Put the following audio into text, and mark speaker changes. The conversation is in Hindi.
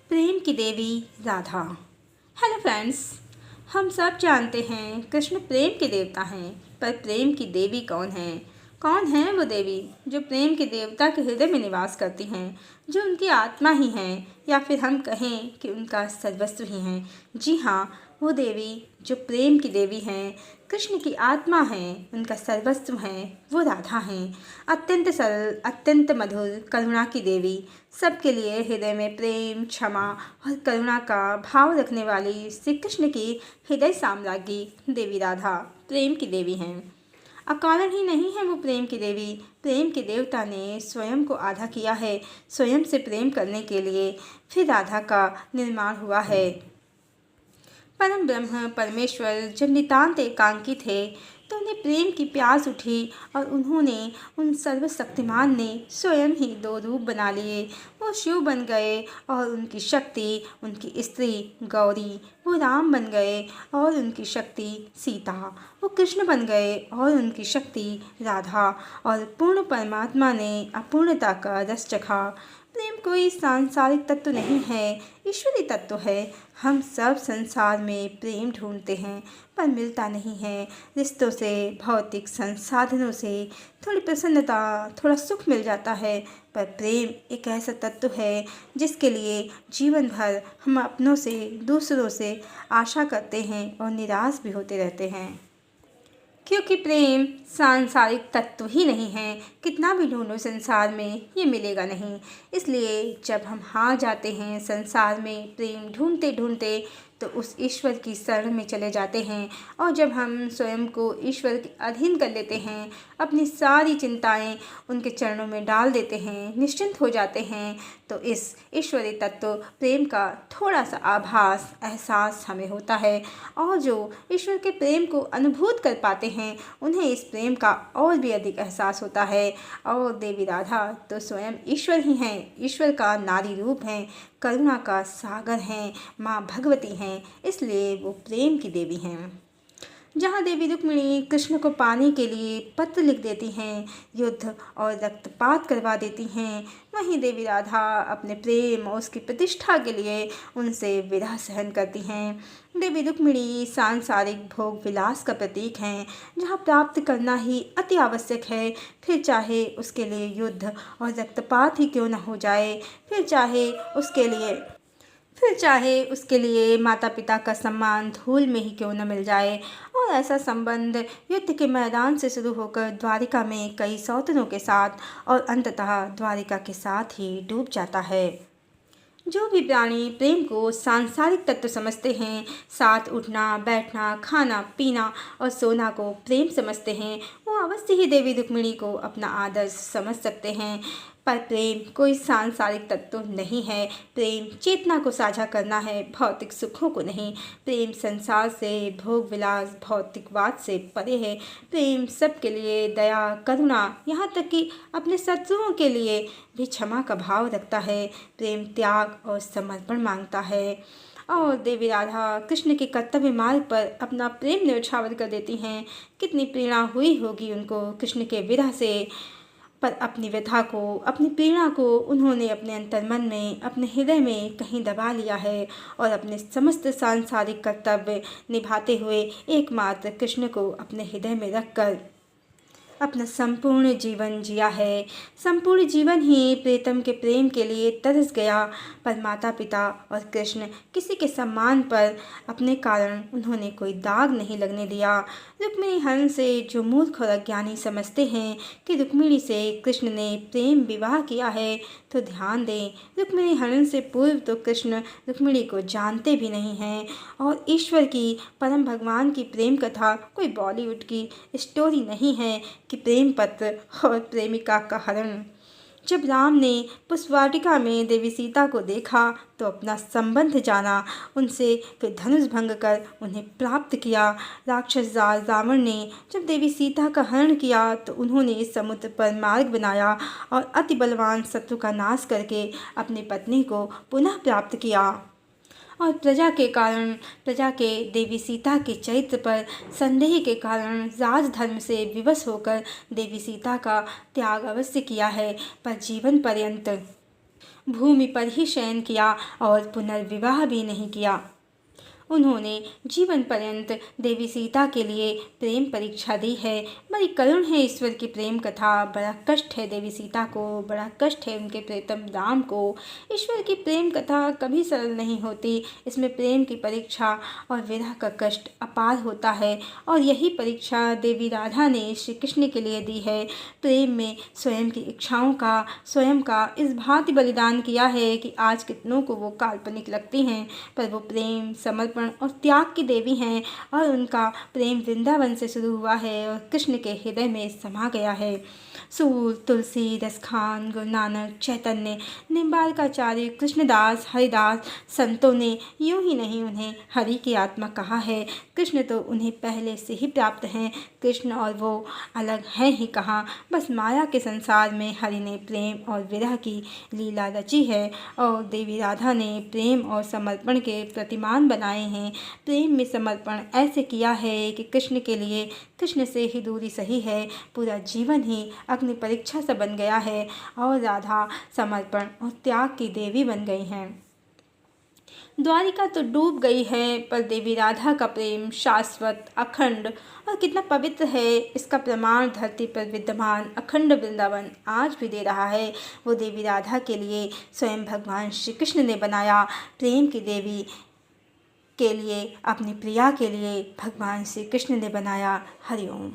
Speaker 1: प्रेम की देवी राधा। हेलो फ्रेंड्स, हम सब जानते हैं कृष्ण प्रेम के देवता हैं, पर प्रेम की देवी कौन है? कौन है वो देवी जो प्रेम के देवता के हृदय में निवास करती हैं, जो उनकी आत्मा ही हैं, या फिर हम कहें कि उनका सर्वस्व ही हैं? जी हाँ, वो देवी जो प्रेम की देवी हैं, कृष्ण की आत्मा हैं, उनका सर्वस्व हैं, वो राधा हैं। अत्यंत सरल, अत्यंत मधुर, करुणा की देवी, सबके लिए हृदय में प्रेम, क्षमा और करुणा का भाव रखने वाली श्री कृष्ण की हृदय साम्राज्ञी देवी राधा प्रेम की देवी हैं। अकारण ही नहीं है वो प्रेम की देवी। प्रेम के देवता ने स्वयं को आधा किया है, स्वयं से प्रेम करने के लिए फिर राधा का निर्माण हुआ है। परम ब्रह्म परमेश्वर जब नितांत एकांकी थे तो उन्हें प्रेम की प्यास उठी और उन्होंने उन सर्वशक्तिमान ने स्वयं ही दो रूप बना लिए। वो शिव बन गए और उनकी शक्ति उनकी स्त्री गौरी, वो राम बन गए और उनकी शक्ति सीता, वो कृष्ण बन गए और उनकी शक्ति राधा, और पूर्ण परमात्मा ने अपूर्णता का रस चखा। प्रेम कोई सांसारिक तत्व नहीं है, ईश्वरी तत्व है। हम सब संसार में प्रेम ढूंढते हैं पर मिलता नहीं है। रिश्तों से, भौतिक संसाधनों से थोड़ी प्रसन्नता, थोड़ा सुख मिल जाता है, पर प्रेम एक ऐसा तत्व है जिसके लिए जीवन भर हम अपनों से, दूसरों से आशा करते हैं और निराश भी होते रहते हैं। क्योंकि प्रेम सांसारिक तत्व ही नहीं है, कितना भी ढूंढो संसार में ये मिलेगा नहीं। इसलिए जब हम हार जाते हैं संसार में प्रेम ढूंढते ढूंढते, तो उस ईश्वर की शरण में चले जाते हैं। और जब हम स्वयं को ईश्वर के अधीन कर लेते हैं, अपनी सारी चिंताएं उनके चरणों में डाल देते हैं, निश्चिंत हो जाते हैं, तो इस ईश्वरी तत्व प्रेम का थोड़ा सा आभास, एहसास हमें होता है। और जो ईश्वर के प्रेम को अनुभूत कर पाते हैं, उन्हें इस प्रेम का और भी अधिक एहसास होता है। और देवी राधा तो स्वयं ईश्वर ही हैं, ईश्वर का नारी रूप हैं, करुणा का सागर हैं, माँ भगवती हैं, इसलिए वो प्रेम की देवी हैं। जहाँ देवी रुक्मिणी कृष्ण को पाने के लिए पत्र लिख देती हैं, युद्ध और रक्तपात करवा देती हैं, वहीं देवी राधा अपने प्रेम और उसकी प्रतिष्ठा के लिए उनसे विरह सहन करती हैं। देवी रुक्मिणी सांसारिक भोग विलास का प्रतीक हैं, जहाँ प्राप्त करना ही अति आवश्यक है, फिर चाहे उसके लिए युद्ध और रक्तपात ही क्यों न हो जाए, फिर चाहे उसके लिए माता पिता का सम्मान धूल में ही क्यों न मिल जाए। और ऐसा संबंध युद्ध के मैदान से शुरू होकर द्वारिका में कई सौतनों के साथ और अंततः द्वारिका के साथ ही डूब जाता है। जो भी प्राणी प्रेम को सांसारिक तत्व समझते हैं, साथ उठना, बैठना, खाना, पीना और सोना को प्रेम समझते हैं, वो अवश्य ही देवी रुक्मिणी को अपना आदर्श समझ सकते हैं। पर प्रेम कोई सांसारिक तत्व नहीं है। प्रेम चेतना को साझा करना है, भौतिक सुखों को नहीं। प्रेम संसार से, भोग विलास, भौतिकवाद से परे है। प्रेम सबके लिए दया, करुणा, यहाँ तक कि अपने शत्रुओं के लिए भी क्षमा का भाव रखता है। प्रेम त्याग और समर्पण मांगता है। और देवी राधा कृष्ण के कर्तव्य मार्ग पर अपना प्रेम न्यौछावर कर देती हैं। कितनी पीड़ा हुई होगी उनको कृष्ण के विरह से, पर अपनी व्यथा को, अपनी पीड़ा को उन्होंने अपने अंतर्मन में, अपने हृदय में कहीं दबा लिया है और अपने समस्त सांसारिक कर्तव्य निभाते हुए एकमात्र कृष्ण को अपने हृदय में रखकर अपना संपूर्ण जीवन जिया है। संपूर्ण जीवन ही प्रीतम के प्रेम के लिए तरस गया, पर माता पिता और कृष्ण किसी के सम्मान पर अपने कारण उन्होंने कोई दाग नहीं लगने दिया। रुक्मिणी हरण से जो मूर्ख और अज्ञानी समझते हैं कि रुक्मिणी से कृष्ण ने प्रेम विवाह किया है, तो ध्यान दें, रुक्मिणी हरण से पूर्व तो कृष्ण रुक्मिणी को जानते भी नहीं हैं। और ईश्वर की, परम भगवान की प्रेम कथा कोई बॉलीवुड की स्टोरी नहीं है कि प्रेम पत्र और प्रेमिका का हरण। जब राम ने पुष्पवाटिका में देवी सीता को देखा तो अपना संबंध जाना, उनसे फिर धनुष भंग कर उन्हें प्राप्त किया। राक्षस रावण ने जब देवी सीता का हरण किया तो उन्होंने समुद्र पर मार्ग बनाया और अति बलवान शत्रु का नाश करके अपनी पत्नी को पुनः प्राप्त किया। और प्रजा के देवी सीता के चरित्र पर संदेह के कारण राजधर्म से विवश होकर देवी सीता का त्याग अवश्य किया है, पर जीवन पर्यंत भूमि पर ही शयन किया और पुनर्विवाह भी नहीं किया। उन्होंने जीवन पर्यंत देवी सीता के लिए प्रेम परीक्षा दी है। बड़ी करुण है ईश्वर की प्रेम कथा। बड़ा कष्ट है देवी सीता को, बड़ा कष्ट है उनके प्रीतम राम को। ईश्वर की प्रेम कथा कभी सरल नहीं होती। इसमें प्रेम की परीक्षा और विरह का कष्ट अपार होता है, और यही परीक्षा देवी राधा ने श्री कृष्ण के लिए दी है। प्रेम में स्वयं की इच्छाओं का, स्वयं का इस भांति बलिदान किया है कि आज कितनों को वो काल्पनिक लगती हैं, पर वो प्रेम, समर्पण और त्याग की देवी हैं। और उनका प्रेम वृंदावन से शुरू हुआ है और कृष्ण के हृदय में समा गया है। सूर, तुलसी, रसखान, गुरु नानक, चैतन्य, निम्बार्काचार्य, कृष्णदास, हरिदास संतों ने यूं ही नहीं उन्हें हरि की आत्मा कहा है। कृष्ण तो उन्हें पहले से ही प्राप्त हैं। कृष्ण और वो अलग हैं ही कहाँ। बस माया के संसार में हरि ने प्रेम और विरह की लीला रची है, और देवी राधा ने प्रेम और समर्पण के प्रतिमान बनाए हैं। प्रेम में समर्पण ऐसे किया है कि कृष्ण के लिए कृष्ण से ही दूरी सही है। पूरा जीवन ही अग्नि परीक्षा सा बन गया है, और राधा समर्पण और त्याग की देवी बन गई हैं। द्वारिका तो डूब गई है, पर देवी राधा का प्रेम शाश्वत, अखंड और कितना पवित्र है, इसका प्रमाण धरती पर विद्यमान अखंड वृंदावन आज भी दे रहा है। वो देवी राधा के लिए स्वयं भगवान श्री कृष्ण ने बनाया। प्रेम की देवी के लिए, अपनी प्रिया के लिए भगवान श्री कृष्ण ने बनाया। हरि ओम।